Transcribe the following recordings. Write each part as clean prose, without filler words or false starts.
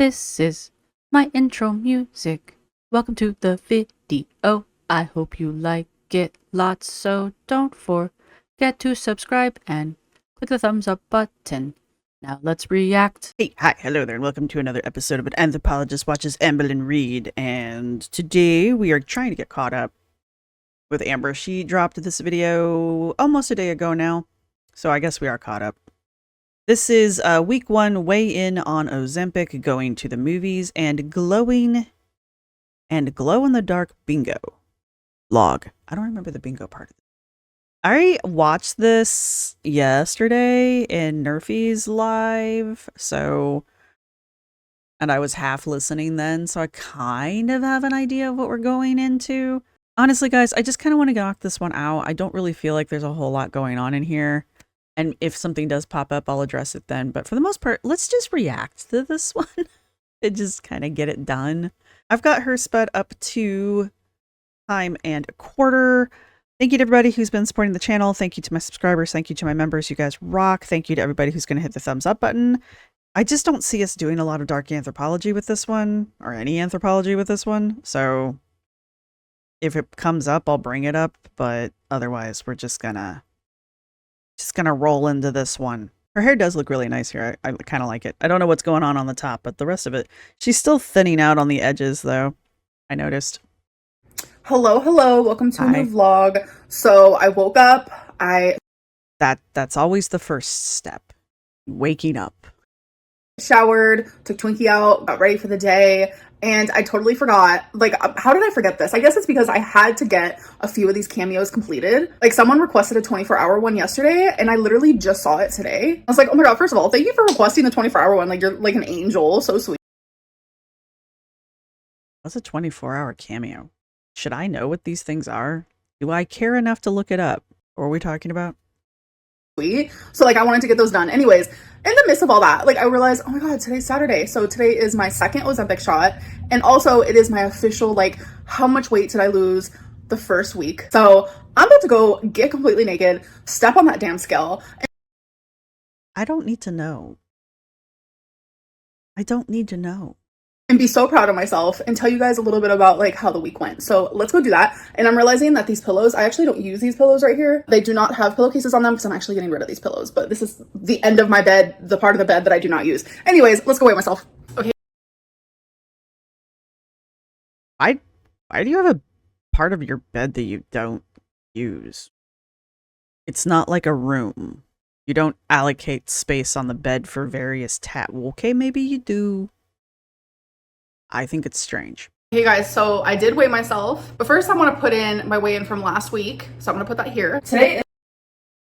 This is my intro music. Welcome to the video. I hope you like it lots, so don't forget to subscribe and click the thumbs up button. Now let's react. Hey, hi, hello there, and welcome to another episode of An Anthropologist Watches Amberlynn Read. And today we are trying to get caught up with Amber. She dropped this video almost a day ago now, so I guess we are caught up. This is week 1 weigh-in on Ozempic, going to the movies, and glowing and glow-in-the-dark bingo log. I don't remember the bingo part of it. I watched this yesterday in Nerfy's live, and I was half listening then, so I kind of have an idea of what we're going into. Honestly, guys, I just kind of want to knock this one out. I don't really feel like there's a whole lot going on in here. And if something does pop up, I'll address it then. But for the most part, let's just react to this one and just kind of get it done. I've got her sped up to time and a quarter. Thank you to everybody who's been supporting the channel. Thank you to my subscribers. Thank you to my members. You guys rock. Thank you to everybody who's going to hit the thumbs up button. I just don't see us doing a lot of dark anthropology with this one, or any anthropology with this one. So if it comes up, I'll bring it up. But otherwise, we're just gonna roll into this one. Her hair does look really nice here. I kind of like it. I don't know what's going on the top, but the rest of it, she's still thinning out on the edges, though. I noticed. Hello, welcome to a new vlog. So I woke up, That's always the first step. Waking up. showered, took Twinkie out, got ready for the day, and I totally forgot. Like, how did I forget this? I guess it's because I had to get a few of these cameos completed. Like, someone requested a 24-hour one yesterday, and I literally just saw it today. I was like, oh my god, first of all, thank you for requesting the 24-hour one. Like, you're like an angel. So sweet. What's a 24-hour cameo? Should I know what these things are? Do I care enough to look it up? What are we talking about? So like I wanted to get those done. Anyways, in the midst of all that, like I realized, oh my god, today's Saturday. So today is my second Ozempic shot. And also it is my official, like, how much weight did I lose the first week? So I'm about to go get completely naked, step on that damn scale. I don't need to know. I don't need to know. And be so proud of myself and tell you guys a little bit about like how the week went. So let's go do that. And I'm realizing that these pillows, I actually don't use these pillows right here. They do not have pillowcases on them because I'm actually getting rid of these pillows. But this is the end of my bed, the part of the bed that I do not use. Anyways, let's go weigh myself. Okay. Why do you have a part of your bed that you don't use? It's not like a room. You don't allocate space on the bed for various Well, okay, maybe you do. I think it's strange. Hey guys, so I did weigh myself, but first I want to put in my weigh-in from last week. So I'm going to put that here. Today,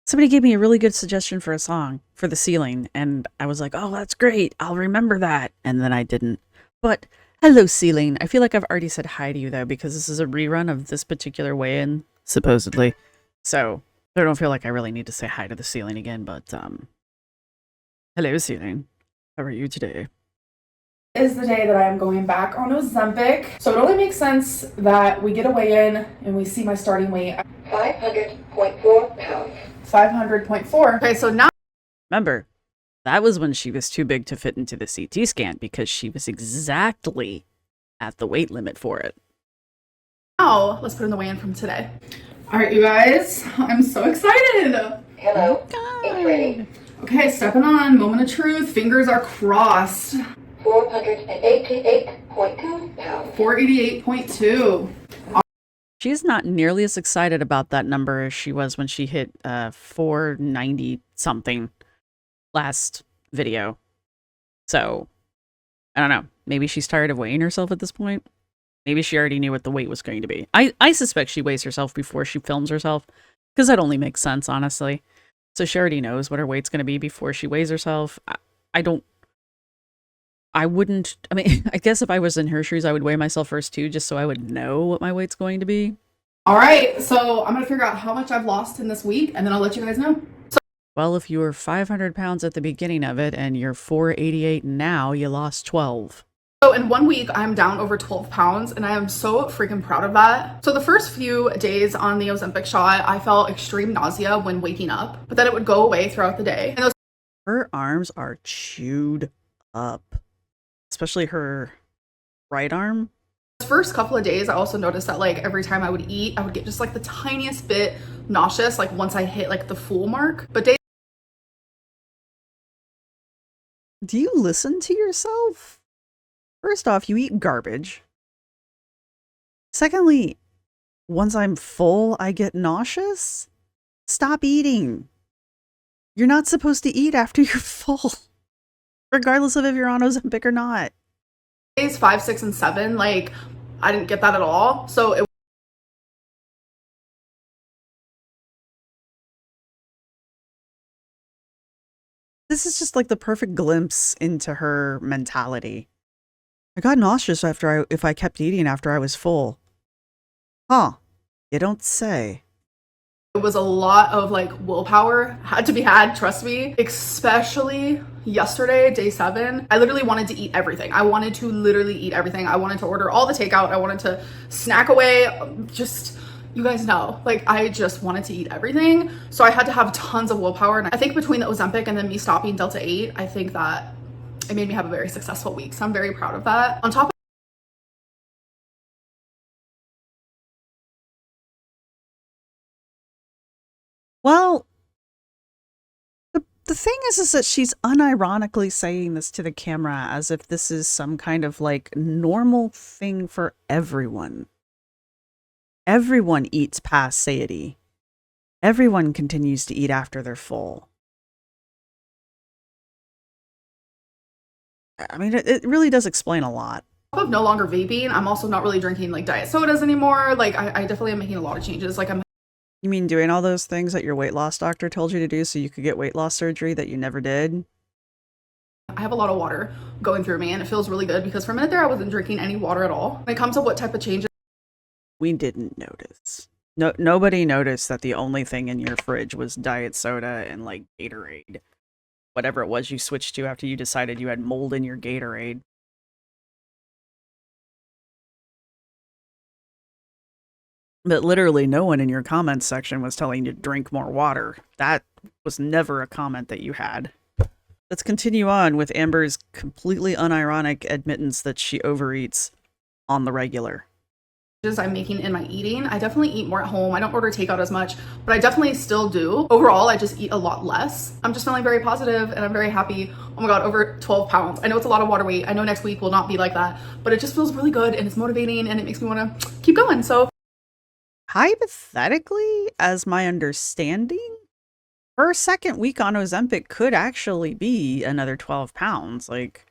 Somebody gave me a really good suggestion for a song for the ceiling, and I was like, oh, that's great. I'll remember that. And then I didn't. But hello, ceiling. I feel like I've already said hi to you, though, because this is a rerun of this particular weigh-in, supposedly. So I don't feel like I really need to say hi to the ceiling again, but hello, ceiling. How are you today? is the day that I am going back on Ozempic. So it only makes sense that we get a weigh-in and we see my starting weight. 500.4 pounds. 500.4. Okay, so now Remember, that was when she was too big to fit into the CT scan because she was exactly at the weight limit for it. let's put in the weigh-in from today. All right, you guys, I'm so excited. Hello. It's ready. Okay, stepping on, moment of truth, fingers are crossed. 488.2 pounds. 488.2. She's not nearly as excited about that number as she was when she hit 490 something last video. So, I don't know. Maybe she's tired of weighing herself at this point. Maybe she already knew what the weight was going to be. I suspect she weighs herself before she films herself, because that only makes sense, honestly. So she already knows what her weight's going to be before she weighs herself. I mean, I guess if I was in her shoes, I would weigh myself first too, just so I would know what my weight's going to be. All right, so I'm going to figure out how much I've lost in this week, and then I'll let you guys know. Well, if you were 500 pounds at the beginning of it and you're 488 now, you lost 12. So in 1 week, I'm down over 12 pounds, and I am so freaking proud of that. So the first few days on the Ozempic shot, I felt extreme nausea when waking up, but then it would go away throughout the day. And Her arms are chewed up. especially her right arm. First couple of days, I also noticed that like every time I would eat, I would get just like the tiniest bit nauseous, like once I hit like the full mark. But days Do you listen to yourself? First off, you eat garbage. Secondly, once I'm full, I get nauseous. Stop eating. You're not supposed to eat after you're full, regardless of if you're on Ozempic or not. days 5, 6, and 7, like I didn't get that at all. So it This is just like the perfect glimpse into her mentality. I got nauseous if I kept eating after I was full. Huh. You don't say. was a lot of like willpower had to be had, trust me, especially yesterday, day 7. I literally wanted to eat everything. I wanted to literally eat everything. I wanted to order all the takeout. I wanted to snack away. Just, you guys know, like I just wanted to eat everything. So I had to have tons of willpower. And I think between the Ozempic and then me stopping Delta 8, I think that it made me have a very successful week. So I'm very proud of that. On top of Well, the thing is that she's unironically saying this to the camera as if this is some kind of like normal thing for everyone. Everyone eats past satiety. Everyone continues to eat after they're full. I mean, it really does explain a lot. of no longer vaping, I'm also not really drinking like diet sodas anymore. Like I definitely am making a lot of changes. Like You mean doing all those things that your weight loss doctor told you to do so you could get weight loss surgery that you never did? I have a lot of water going through me and it feels really good because for a minute there I wasn't drinking any water at all. When it comes to what type of changes We didn't notice. Nobody noticed that the only thing in your fridge was diet soda and like Gatorade. Whatever it was you switched to after you decided you had mold in your Gatorade. But literally no one in your comments section was telling you to drink more water. That was never a comment that you had. Let's continue on with Amber's completely unironic admittance that she overeats on the regular. I'm making in my eating, I definitely eat more at home. I don't order takeout as much, but I definitely still do. Overall, I just eat a lot less. I'm just feeling very positive and I'm very happy. Oh my God, over 12 pounds. I know it's a lot of water weight. I know next week will not be like that, but it just feels really good and it's motivating and it makes me want to keep going. So Hypothetically, as my understanding, her second week on Ozempic could actually be another 12 pounds. Like,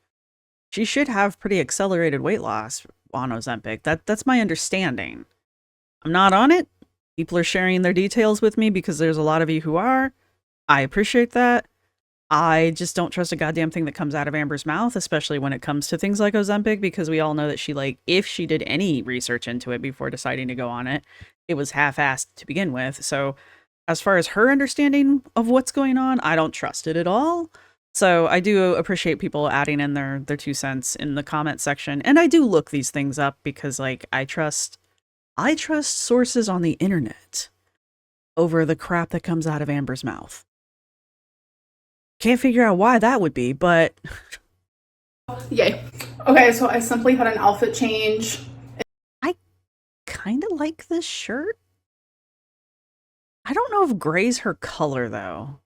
she should have pretty accelerated weight loss on Ozempic. That's my understanding. I'm not on it. People are sharing their details with me because there's a lot of you who are. I appreciate that. I just don't trust a goddamn thing that comes out of Amber's mouth, especially when it comes to things like Ozempic, because we all know that she, like, if she did any research into it before deciding to go on it, it was half-assed to begin with. So as far as her understanding of what's going on, I don't trust it at all. So I do appreciate people adding in their 2 cents in the comment section. And I do look these things up because, like, I trust sources on the internet over the crap that comes out of Amber's mouth. Can't figure out why that would be, but yay. Okay, so I simply had an outfit change. I kind of like this shirt. I don't know if gray's her color, though.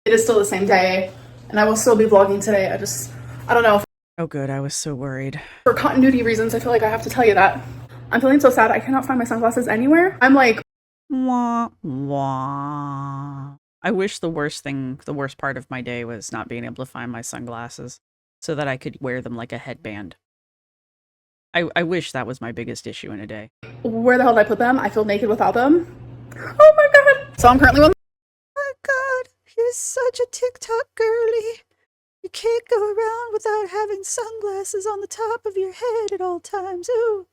It is still the same day and I will still be vlogging today. I don't know. Oh, good. I was so worried. For continuity reasons, I feel like I have to tell you that. I'm feeling so sad. I cannot find my sunglasses anywhere. I'm like, Wah, wah. I wish the worst part of my day was not being able to find my sunglasses so that I could wear them like a headband. I wish that was my biggest issue in a day. where the hell did I put them? I feel naked without them. Oh my God. So I'm currently with Oh God, you're such a TikTok girly. You can't go around without having sunglasses on the top of your head at all times. Ooh,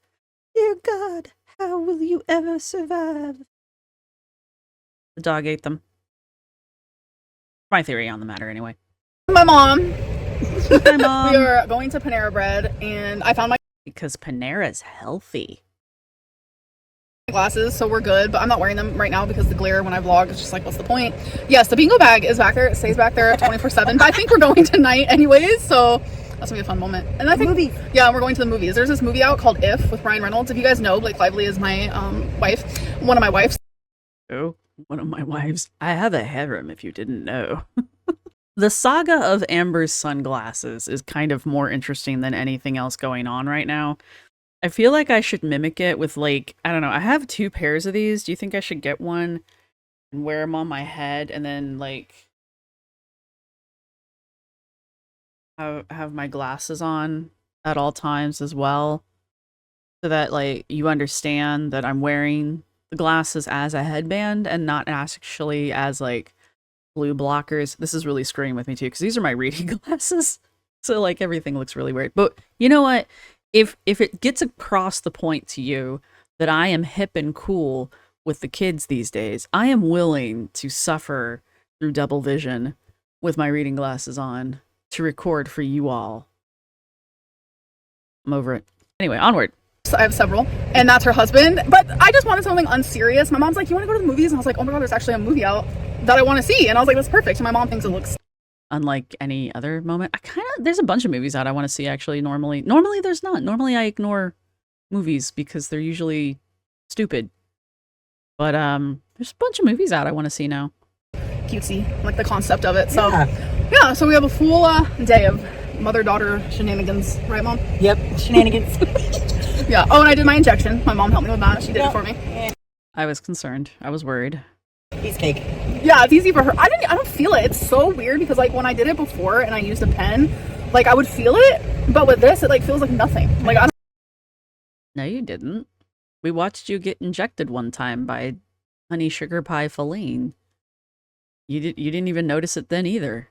dear God, how will you ever survive? The dog ate them. My theory on the matter, anyway. my mom. Hi, Mom. We are going to Panera Bread and I found my Because Panera's healthy. glasses, so we're good, but I'm not wearing them right now because the glare when I vlog is just like, what's the point? Yes, the bingo bag is back there. It stays back there 24/7, but I think we're going tonight anyways, so that's gonna be a fun moment. And I think movie. Yeah, we're going to the movies. There's this movie out called If with Ryan Reynolds. If you guys know, Blake Lively is my wife, one of my wives. Oh, one of my wives. I have a harem if you didn't know. The saga of Amber's sunglasses is kind of more interesting than anything else going on right now. I feel like I should mimic it with, like, I don't know, I have 2 pairs of these. Do you think I should get one and wear them on my head and then, like, have my glasses on at all times as well? So that, like, you understand that I'm wearing the glasses as a headband and not actually as, like, blue blockers. This is really screwing with me too because these are my reading glasses, so like everything looks really weird. But you know what, if it gets across the point to you that I am hip and cool with the kids these days, I am willing to suffer through double vision with my reading glasses on to record for you all. I'm over it. Anyway, onward. So I have several, and that's her husband. But I just wanted something unserious. My mom's like, you want to go to the movies? And I was like, oh my god, there's actually a movie out that I want to see. And I was like, that's perfect. And my mom thinks it looks Unlike any other moment, there's a bunch of movies out I want to see actually. Normally there's not. Normally I ignore movies because they're usually stupid. But there's a bunch of movies out I want to see now. cutesy, like the concept of it. So yeah, so we have a full day of mother-daughter shenanigans, right, Mom? Yep, shenanigans. Yeah. Oh, and I did my injection. My mom helped me with that. She did it for me. I was concerned. I was worried. Piece of cake. Yeah, it's easy for her. I don't feel it. It's so weird because like when I did it before and I used a pen, like I would feel it, but with this it like feels like nothing. Like I don't. No, you didn't. We watched you get injected one time by Honey Sugar Pie Feline. You didn't even notice it then either.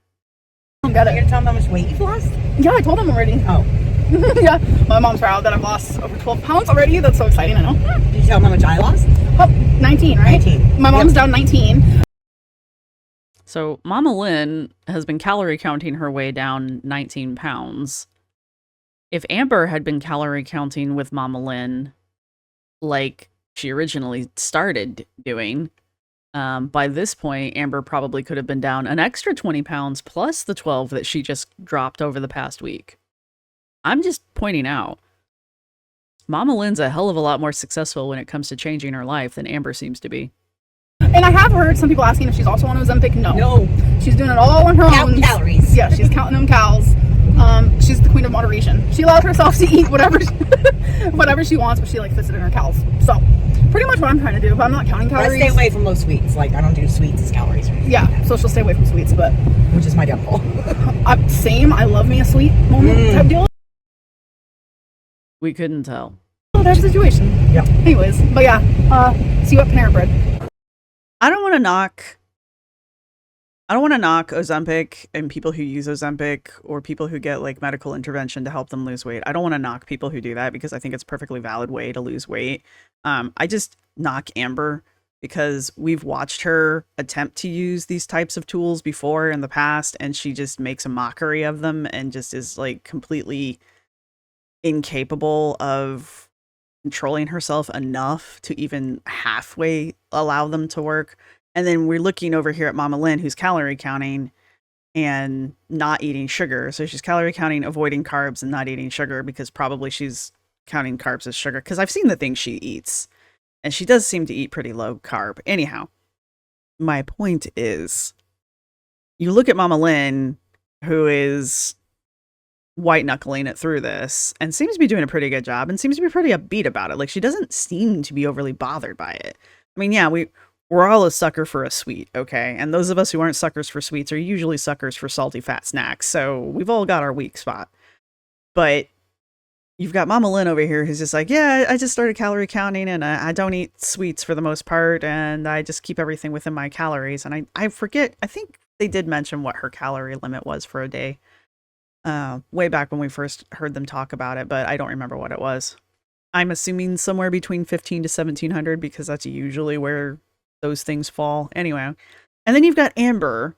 I don't get You're it. gonna tell them how much weight you've lost? Yeah, I told them already. Oh. Yeah, my mom's proud that I've lost over 12 pounds already. That's so exciting. I know. Did you tell them how much I lost? Oh, 19, right? 19. My mom's down 19. So Mama Lynn has been calorie counting her way down 19 pounds. If Amber had been calorie counting with Mama Lynn like she originally started doing, by this point, Amber probably could have been down an extra 20 pounds plus the 12 that she just dropped over the past week. I'm just pointing out, Mama Lynn's a hell of a lot more successful when it comes to changing her life than Amber seems to be. And I have heard some people asking if she's also on Ozempic. No. No. She's doing it all on her own. Count calories. Yeah, she's counting them cows. She's the queen of moderation. She allows herself to eat whatever she wants, but she like fits it in her cows. So pretty much what I'm trying to do, but I'm not counting But I calories. stay away from low sweets. Like, I don't do sweets as calories. Yeah, so she'll stay away from sweets, but Which is my downfall. same. I love me a sweet moment type deal. We couldn't tell. Oh, there's a situation. Yeah. Anyways, but yeah, see you at Panera Bread. I don't want to knock Ozempic and people who use Ozempic or people who get like medical intervention to help them lose weight. I don't want to knock people who do that because I think it's a perfectly valid way to lose weight. I just knock Amber because we've watched her attempt to use these types of tools before in the past, and she just makes a mockery of them and just is like completely incapable of controlling herself enough to even halfway allow them to work. And then we're looking over here at Mama Lynn, who's calorie counting and not eating sugar. So she's calorie counting, avoiding carbs, and not eating sugar because probably she's counting carbs as sugar. Because I've seen the things she eats, and she does seem to eat pretty low carb. Anyhow, my point is, you look at Mama Lynn, who is white knuckling it through this and seems to be doing a pretty good job and seems to be pretty upbeat about it. Like, she doesn't seem to be overly bothered by it. I mean, yeah, we're all a sucker for a sweet, okay? And those of us who aren't suckers for sweets are usually suckers for salty fat snacks. So we've all got our weak spot. But you've got Mama Lynn over here who's just like, yeah, I just started calorie counting and I don't eat sweets for the most part. And I just keep everything within my calories. And I forget, I think they did mention what her calorie limit was for a day. Way back when we first heard them talk about it, but I don't remember what it was. I'm assuming somewhere between 15 to 1700 because that's usually where those things fall. Anyway. And then you've got Amber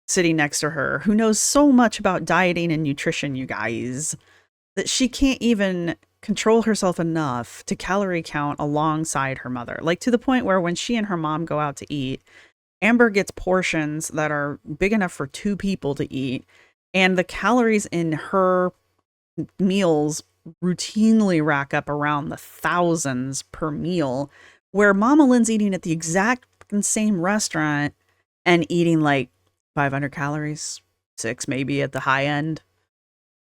sitting next to her who knows so much about dieting and nutrition, you guys, that she can't even control herself enough to calorie count alongside her mother. Like to the point where when she and her mom go out to eat, Amber gets portions that are big enough for 2 people to eat, and the calories in her meals routinely rack up around the thousands per meal, where Mama Lynn's eating at the exact same restaurant and eating like 500 calories, 6 maybe at the high end.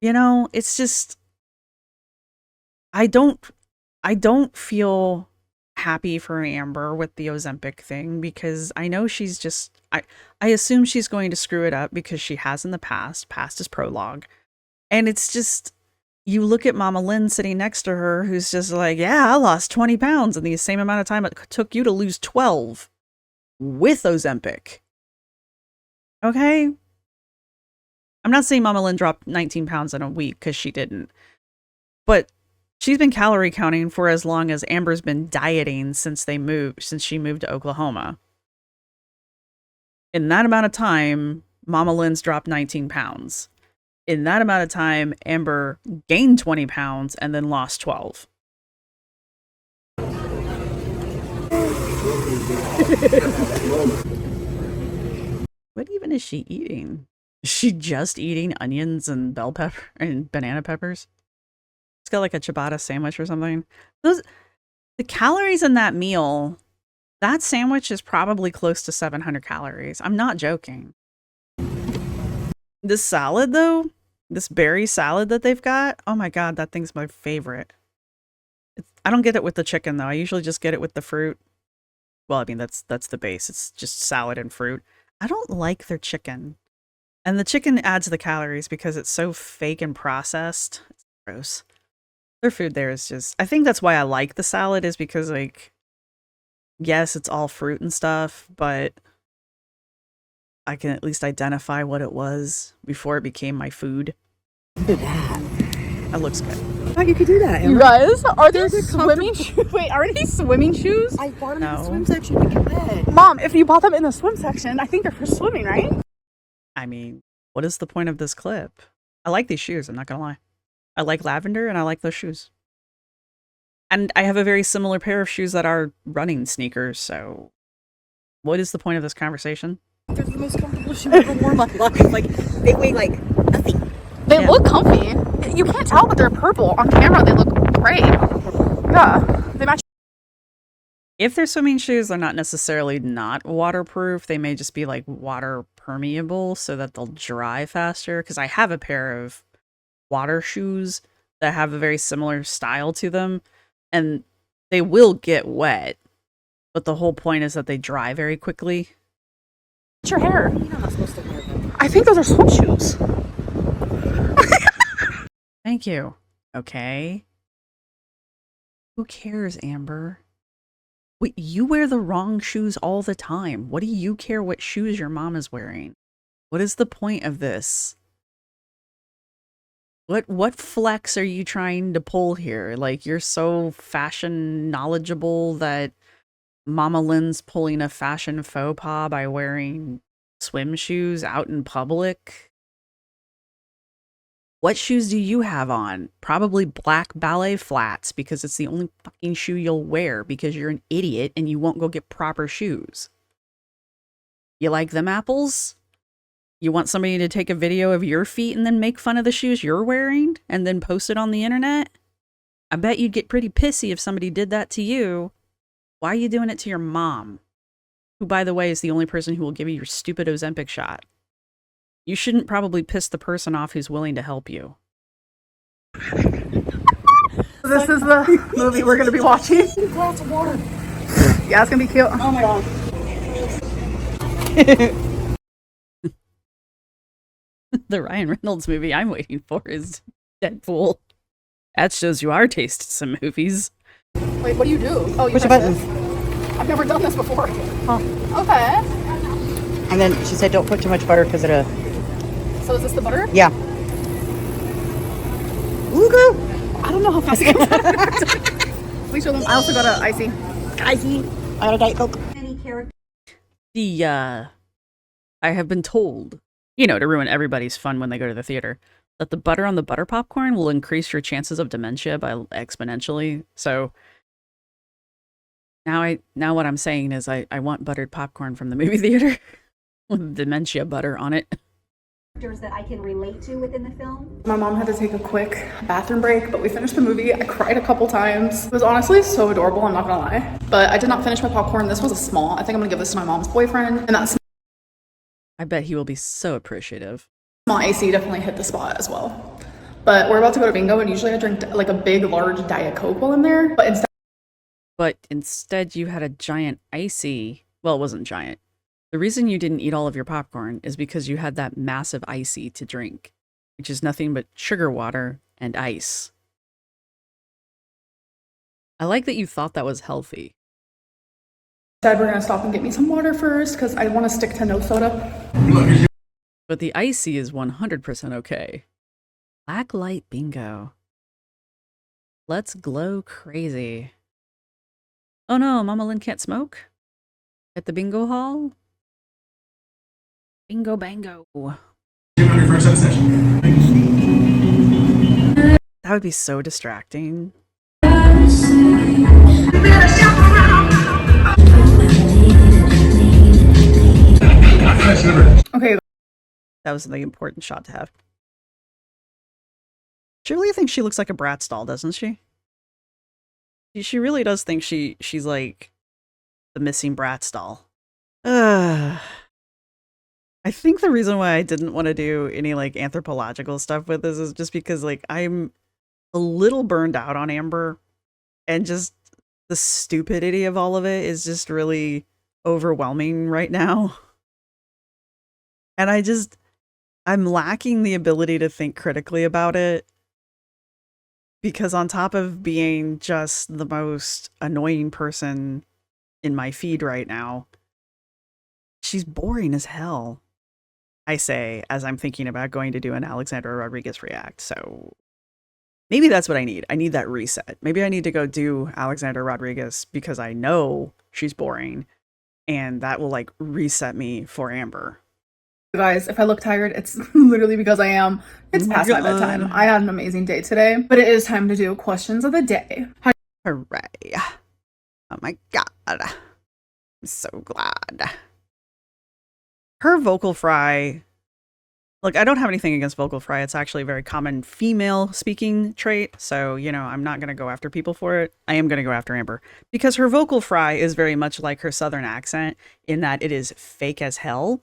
You know, it's just I don't feel happy for Amber with the Ozempic thing, because I know she's just I assume she's going to screw it up because she has in the past. Past is prologue. And it's just, you look at Mama Lynn sitting next to her, who's just like, yeah, I lost 20 pounds in the same amount of time it took you to lose 12 with Ozempic. Okay? I'm not saying Mama Lynn dropped 19 pounds in a week, because she didn't. But she's been calorie counting for as long as Amber's been dieting since she moved to Oklahoma. In that amount of time, Mama Lynn's dropped 19 pounds. In that amount of time, Amber gained 20 pounds and then lost 12. What even is she eating? Is she just eating onions and bell pepper and banana peppers? It's got like a ciabatta sandwich or something. The calories in that meal, that sandwich is probably close to 700 calories. I'm not joking. This salad though, this berry salad that they've got, oh my God, that thing's my favorite. I don't get it with the chicken though. I usually just get it with the fruit. Well, I mean, that's the base. It's just salad and fruit. I don't like their chicken. And the chicken adds the calories because it's so fake and processed. It's gross. Their food there is just, I think that's why I like the salad, is because, like, yes, it's all fruit and stuff, but I can at least identify what it was before it became my food. Look at that. That looks good. Oh, you could do that, Amber. You guys, are there They're swimming shoes? Wait, are these swimming shoes? I bought them in No. the swim section to get wet. Mom, if you bought them in the swim section, I think they're for swimming, right? I mean, what is the point of this clip? I like these shoes, I'm not gonna lie. I like lavender and I like those shoes. And I have a very similar pair of shoes that are running sneakers, so what is the point of this conversation? They're the most comfortable shoes I've ever worn in my life. Like, they weigh like nothing. They Yeah. look comfy. You can't tell that they're purple. On camera, they look great. Yeah, they match. If they're swimming shoes, they're not necessarily not waterproof. They may just be like water permeable so that they'll dry faster. Because I have a pair of water shoes that have a very similar style to them, and they will get wet. But the whole point is that they dry very quickly. Your hair. You're not supposed to wear them. I think those are swim shoes. Thank you. Okay. Who cares, Amber? Wait, you wear the wrong shoes all the time. What do you care what shoes your mom is wearing? What is the point of this? What flex are you trying to pull here? Like, you're so fashion knowledgeable that Mama Lynn's pulling a fashion faux pas by wearing swim shoes out in public? What shoes do you have on? Probably black ballet flats, because it's the only fucking shoe you'll wear because you're an idiot and you won't go get proper shoes. You like them apples? You want somebody to take a video of your feet and then make fun of the shoes you're wearing and then post it on the internet? I bet you'd get pretty pissy if somebody did that to you. Why are you doing it to your mom? Who, by the way, is the only person who will give you your stupid Ozempic shot. You shouldn't probably piss the person off who's willing to help you. This is the movie we're going to be watching. Glass of water. Yeah, it's going to be cute. Oh my God. The Ryan Reynolds movie I'm waiting for is Deadpool. That shows you our taste in movies. Wait, what do you do? Oh, you Push a press button. this? I've never done this before. Huh. Okay. And then she said, don't put too much butter because it'll. So is this the butter? Yeah. Ooh, girl. I don't know how fast it goes. Please show them. I also got a icy. Icy. I got a Diet Coke. I have been told, you know, to ruin everybody's fun when they go to the theater, that the butter on the butter popcorn will increase your chances of dementia by exponentially. So now what I'm saying is I want buttered popcorn from the movie theater with dementia butter on it. Characters that I can relate to within the film. My mom had to take a quick bathroom break, but we finished the movie. I cried a couple times. It was honestly so adorable, I'm not gonna lie. But I did not finish my popcorn. This was a small. I think I'm gonna give this to my mom's boyfriend. And that I bet he will be so appreciative. small AC definitely hit the spot as well. But we're about to go to bingo, and usually I drink like a big, large Diet Coke while I'm there. But instead you had a giant icy. Well, it wasn't giant. The reason you didn't eat all of your popcorn is because you had that massive icy to drink, which is nothing but sugar water and ice. I like that you thought that was healthy. instead, we're gonna stop and get me some water first because I want to stick to no soda. But the icy is 100% okay. Black light bingo. Let's glow crazy. Oh no, Mama Lynn can't smoke? At the bingo hall? Bingo bango. That would be so distracting. Okay. That was the important shot to have. Julia thinks she looks like a Bratz doll, doesn't she? She really does think she's like the missing Bratz doll. I think the reason why I didn't want to do any like anthropological stuff with this is just because like I'm a little burned out on Amber, and just the stupidity of all of it is just really overwhelming right now. And I'm lacking the ability to think critically about it, because on top of being just the most annoying person in my feed right now, she's boring as hell. I say, as I'm thinking about going to do an Alexandra Rodriguez react. So maybe that's what I need. I need that reset. Maybe I need to go do Alexandra Rodriguez because I know she's boring, and that will like reset me for Amber. Guys, if I look tired, it's literally because I am. It's past my bedtime. I had an amazing day today, but it is time to do questions of the day. Hooray. Oh my god. I'm so glad. Her vocal fry, look, I don't have anything against vocal fry. It's actually a very common female speaking trait. So, you know, I'm not going to go after people for it. I am going to go after Amber because her vocal fry is very much like her Southern accent in that it is fake as hell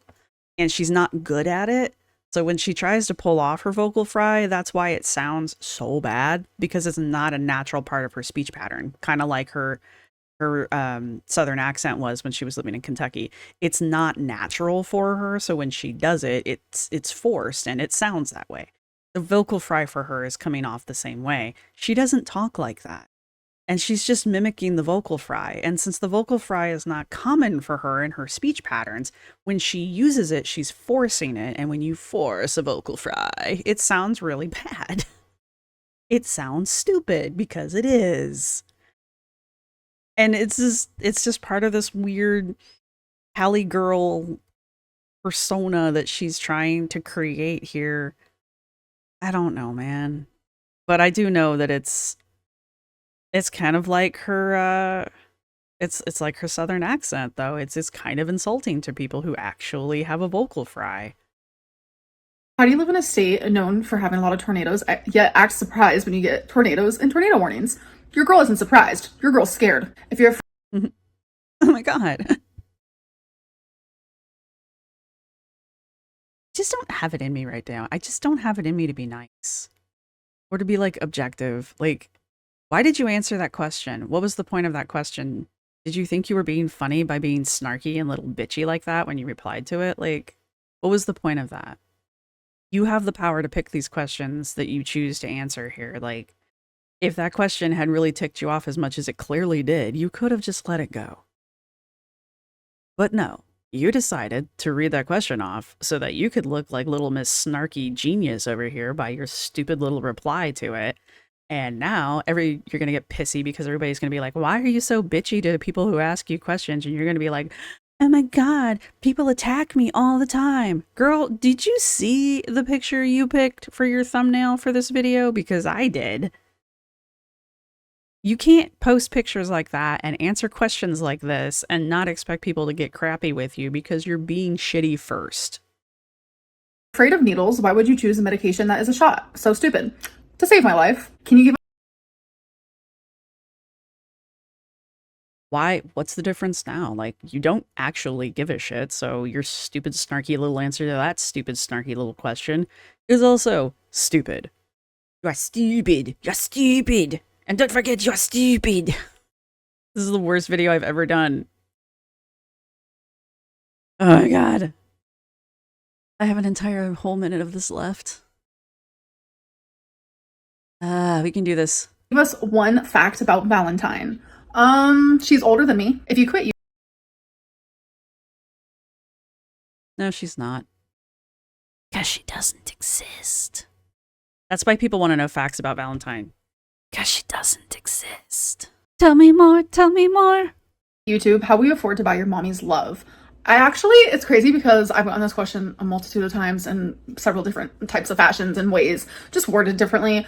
and she's not good at it. So when she tries to pull off her vocal fry, that's why it sounds so bad, because it's not a natural part of her speech pattern. Kind of like her Southern accent was when she was living in Kentucky. It's not natural for her, so when she does it, it's forced and it sounds that way. The vocal fry for her is coming off the same way. She doesn't talk like that, and she's just mimicking the vocal fry. And since the vocal fry is not common for her in her speech patterns, when she uses it, she's forcing it. And when you force a vocal fry, it sounds really bad. It sounds stupid because it is. And it's just part of this weird Cali girl persona that she's trying to create here. I don't know, man. But I do know that it's kind of like her it's like her Southern accent, though. It's kind of insulting to people who actually have a vocal fry. How do you live in a state known for having a lot of tornadoes, yet act surprised when you get tornadoes and tornado warnings? Your girl isn't surprised. Your girl's scared. If you're Oh my god. Just don't have it in me right now. I just don't have it in me to be nice. Or to be like objective. Like, why did you answer that question? What was the point of that question? Did you think you were being funny by being snarky and little bitchy like that when you replied to it? Like, what was the point of that? You have the power to pick these questions that you choose to answer here. Like, if that question had really ticked you off as much as it clearly did, you could have just let it go. But no, you decided to read that question off so that you could look like little Miss Snarky Genius over here by your stupid little reply to it. And now you're going to get pissy because everybody's going to be like, why are you so bitchy to people who ask you questions? And you're going to be like, Oh my God, people attack me all the time. Girl, did you see the picture you picked for your thumbnail for this video? Because I did. You can't post pictures like that and answer questions like this and not expect people to get crappy with you because you're being shitty first. Afraid of needles, why would you choose a medication that is a shot? So stupid. To save my life. Can you give Why? What's the difference now? Like, you don't actually give a shit, so your stupid, snarky little answer to that stupid, snarky little question is also stupid. You are stupid. You're stupid. And don't forget, you're stupid. This is the worst video I've ever done. Oh my God. I have an entire whole minute of this left. We can do this. us one fact about Valentine? She's older than me. If you quit, No, she's not. Because she doesn't exist. That's why people want to know facts about Valentine. Because she doesn't exist. Tell me more, tell me more. YouTube, how will you afford to buy your mommy's love? It's crazy because I've gotten this question a multitude of times in several different types of fashions and ways, just worded differently.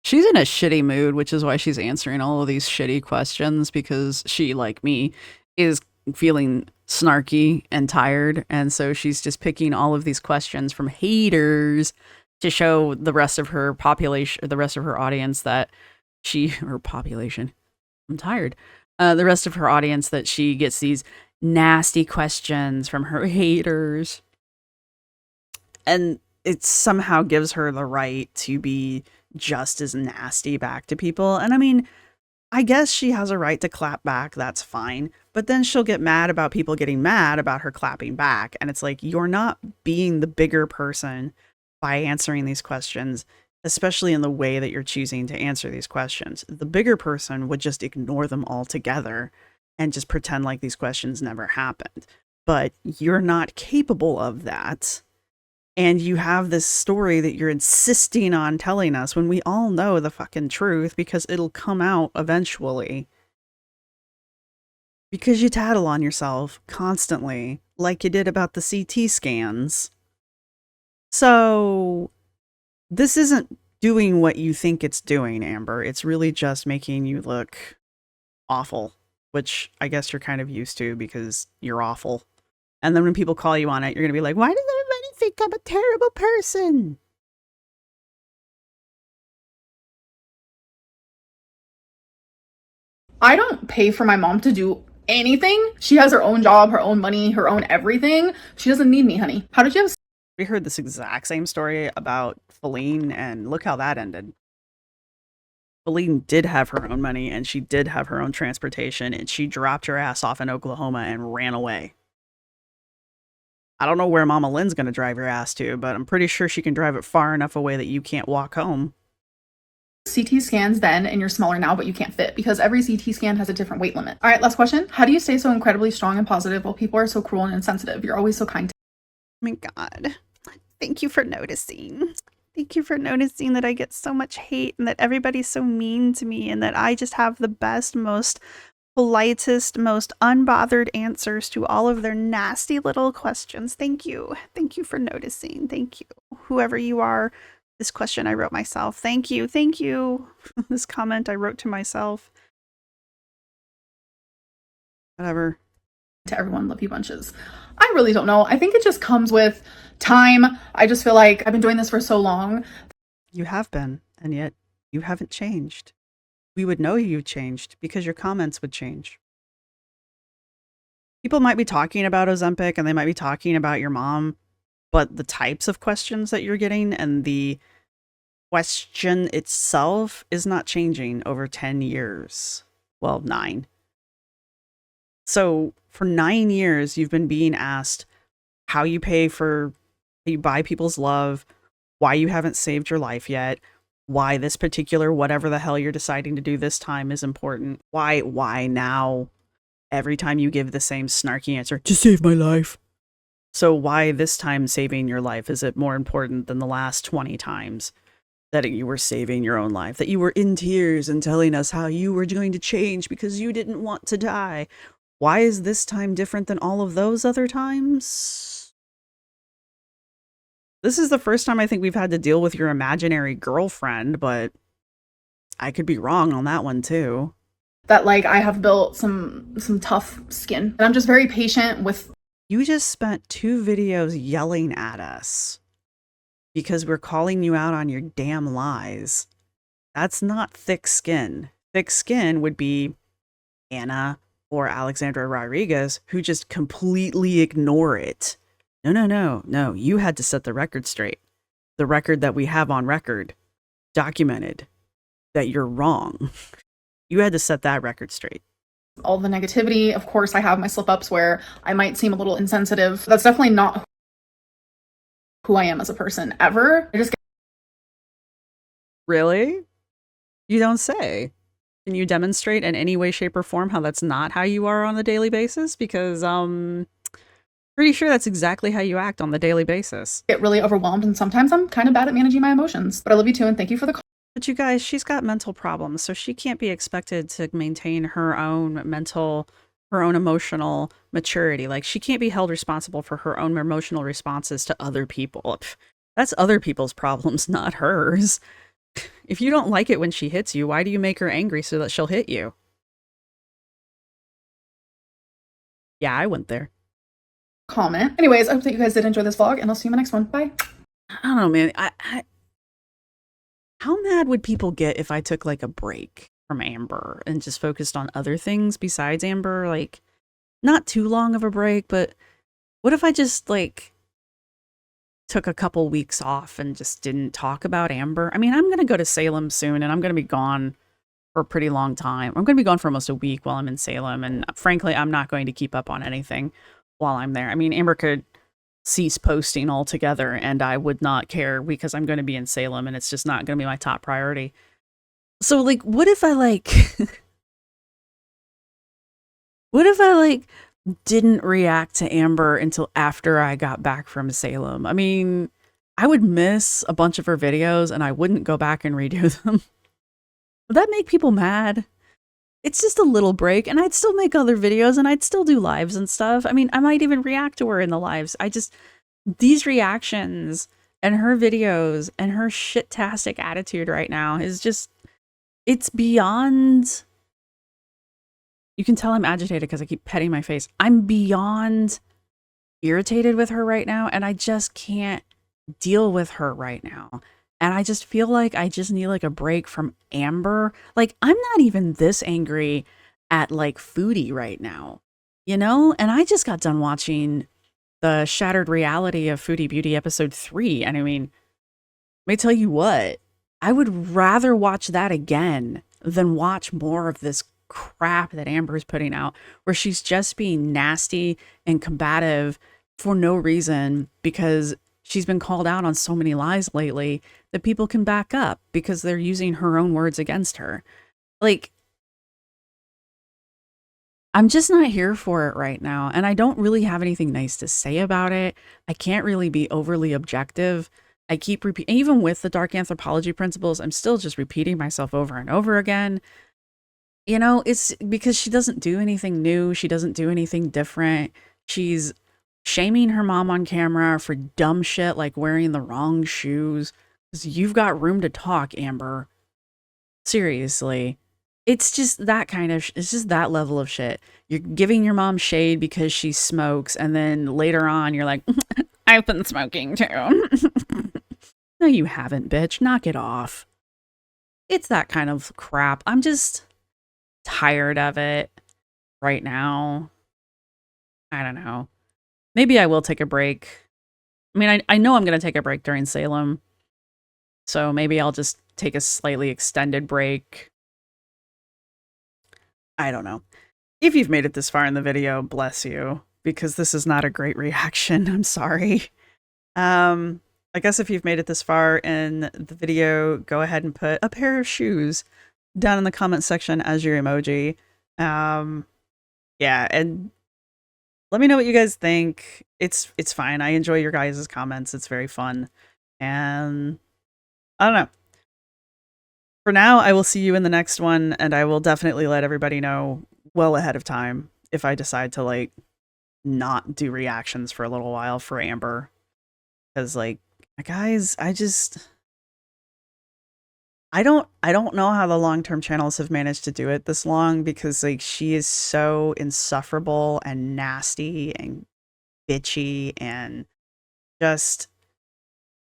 She's in a shitty mood, which is why she's answering all of these shitty questions, because she, like me, is feeling snarky and tired. And so she's just picking all of these questions from haters to show the rest of her population, the rest of her audience that I'm tired. The rest of her audience that she gets these nasty questions from her haters. And it somehow gives her the right to be just as nasty back to people. And I mean, I guess she has a right to clap back. That's fine. But then she'll get mad about people getting mad about her clapping back. And it's like, you're not being the bigger person by answering these questions, especially in the way that you're choosing to answer these questions. The bigger person would just ignore them altogether and just pretend like these questions never happened. But you're not capable of that. And you have this story that you're insisting on telling us when we all know the fucking truth because it'll come out eventually. Because you tattle on yourself constantly, like you did about the CT scans. So, this isn't doing what you think it's doing, Amber. It's really just making you look awful, which I guess you're kind of used to because you're awful. And then when people call you on it, you're going to be like, why does everybody think I'm a terrible person? I don't pay for my mom to do anything. She has her own job, her own money, her own everything. She doesn't need me, honey. How did you have We heard this exact same story about Feline, and look how that ended. Feline did have her own money, and she did have her own transportation, and she dropped her ass off in Oklahoma and ran away. I don't know where Mama Lynn's going to drive your ass to, but I'm pretty sure she can drive it far enough away that you can't walk home. CT scans then and you're smaller now, but you can't fit because every CT scan has a different weight limit? All right, last question. How do you stay so incredibly strong and positive while people are so cruel and insensitive? You're always so kind to Oh my God. Thank you for noticing. Thank you for noticing that I get so much hate and that everybody's so mean to me and that I just have the best, most politest, most unbothered answers to all of their nasty little questions. Thank you. Thank you for noticing. Thank you. Whoever you are, this question I wrote myself. Thank you. Thank you. This comment I wrote to myself. Whatever. everyone. Love you bunches. I really don't know. I think it just comes with time. I just feel like I've been doing this for so long. You have been, and yet you haven't changed. We would know you've changed because your comments would change. People might be talking about Ozempic and they might be talking about your mom, but the types of questions that you're getting and the question itself is not changing over 10 years. Well, 9. So for 9 years, you've been being asked how you buy people's love, why you haven't saved your life yet, why this particular whatever the hell you're deciding to do this time is important, why now, every time you give the same snarky answer, to save my life. So why this time saving your life? Is it more important than the last 20 times that you were saving your own life, that you were in tears and telling us how you were going to change because you didn't want to die? Why is this time different than all of those other times? This is the first time I think we've had to deal with your imaginary girlfriend, but I could be wrong on that one too. That like I have built some tough skin. And I'm just very patient with. You just spent 2 videos yelling at us because we're calling you out on your damn lies. That's not thick skin. Thick skin would be Anna or Alexandra Rodriguez, who just completely ignore it. No. You had to set the record straight. The record that we have on record, documented, that you're wrong. You had to set that record straight. All the negativity. Of course, I have my slip-ups where I might seem a little insensitive. That's definitely not who I am as a person ever. I just Really? You don't say. Can you demonstrate in any way, shape, or form how that's not how you are on a daily basis? Because pretty sure that's exactly how you act on the daily basis. get really overwhelmed, and sometimes I'm kind of bad at managing my emotions. But I love you too, and thank you for the call. But you guys, she's got mental problems, so she can't be expected to maintain her own emotional maturity. Like, she can't be held responsible for her own emotional responses to other people. Pff, that's other people's problems, not hers. If you don't like it when she hits you, why do you make her angry so that she'll hit you? Yeah, I went there. Comment. Anyways, I hope that you guys did enjoy this vlog, and I'll see you in my next one. Bye. I don't know, man. How mad would people get if I took like a break from Amber and just focused on other things besides Amber? Like, not too long of a break, but what if I just like took a couple weeks off and just didn't talk about Amber? I mean, I'm going to go to Salem soon and I'm going to be gone for a pretty long time. I'm going to be gone for almost a week while I'm in Salem. And frankly, I'm not going to keep up on anything while I'm there. I mean, Amber could cease posting altogether and I would not care because I'm going to be in Salem and it's just not going to be my top priority. So like, what if I didn't react to Amber until after I got back from Salem? I mean, I would miss a bunch of her videos and I wouldn't go back and redo them. Would that make people mad? It's just a little break and I'd still make other videos and I'd still do lives and stuff. I mean, I might even react to her in the lives. These reactions and her videos and her shit-tastic attitude right now is just, it's beyond. You can tell I'm agitated because I keep petting my face. I'm beyond irritated with her right now and I just can't deal with her right now. And I just feel like I just need like a break from Amber. Like, I'm not even this angry at like Foodie right now, you know? And I just got done watching the Shattered Reality of Foodie Beauty episode 3. And I mean, let me tell you what, I would rather watch that again than watch more of this crap that Amber's putting out, where she's just being nasty and combative for no reason because she's been called out on so many lies lately that people can back up because they're using her own words against her. Like, I'm just not here for it right now. And I don't really have anything nice to say about it. I can't really be overly objective. I keep repeating, even with the dark anthropology principles, I'm still just repeating myself over and over again. You know, it's because she doesn't do anything new. She doesn't do anything different. She's shaming her mom on camera for dumb shit like wearing the wrong shoes. You've got room to talk, Amber. Seriously. It's just that kind of, it's just that level of shit. You're giving your mom shade because she smokes, and then later on you're like, I've been smoking too. No, you haven't, bitch. Knock it off. It's that kind of crap. I'm just tired of it right now. I don't know. Maybe I will take a break. I mean, I know I'm going to take a break during Salem. So maybe I'll just take a slightly extended break. I don't know. If you've made it this far in the video, bless you, because this is not a great reaction. I'm sorry. I guess if you've made it this far in the video, go ahead and put a pair of shoes down in the comment section as your emoji. Yeah, and let me know what you guys think. It's fine. I enjoy your guys' comments. It's very fun. And I don't know. For now, I will see you in the next one, and I will definitely let everybody know well ahead of time if I decide to like not do reactions for a little while for Amber. Because like, guys, I don't know how the long-term channels have managed to do it this long, because like she is so insufferable and nasty and bitchy and just,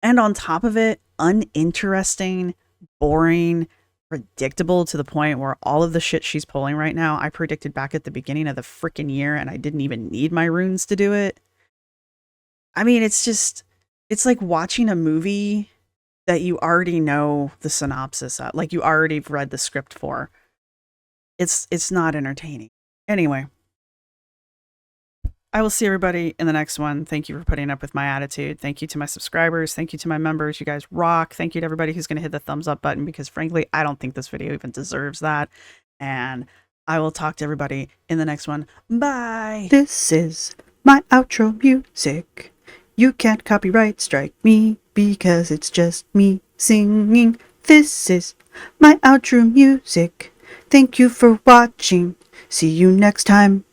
and on top of it, uninteresting, boring, predictable, to the point where all of the shit she's pulling right now, I predicted back at the beginning of the freaking year, and I didn't even need my runes to do it. I mean, it's like watching a movie that you already know the synopsis of, like you already read the script for. It's not entertaining. Anyway, I will see everybody in the next one. Thank you for putting up with my attitude. Thank you to my subscribers. Thank you to my members. You guys rock. Thank you to everybody who's going to hit the thumbs up button, because frankly, I don't think this video even deserves that. And I will talk to everybody in the next one. Bye. This is my outro music. You can't copyright strike me because it's just me singing. This is my outro music. Thank you for watching. See you next time.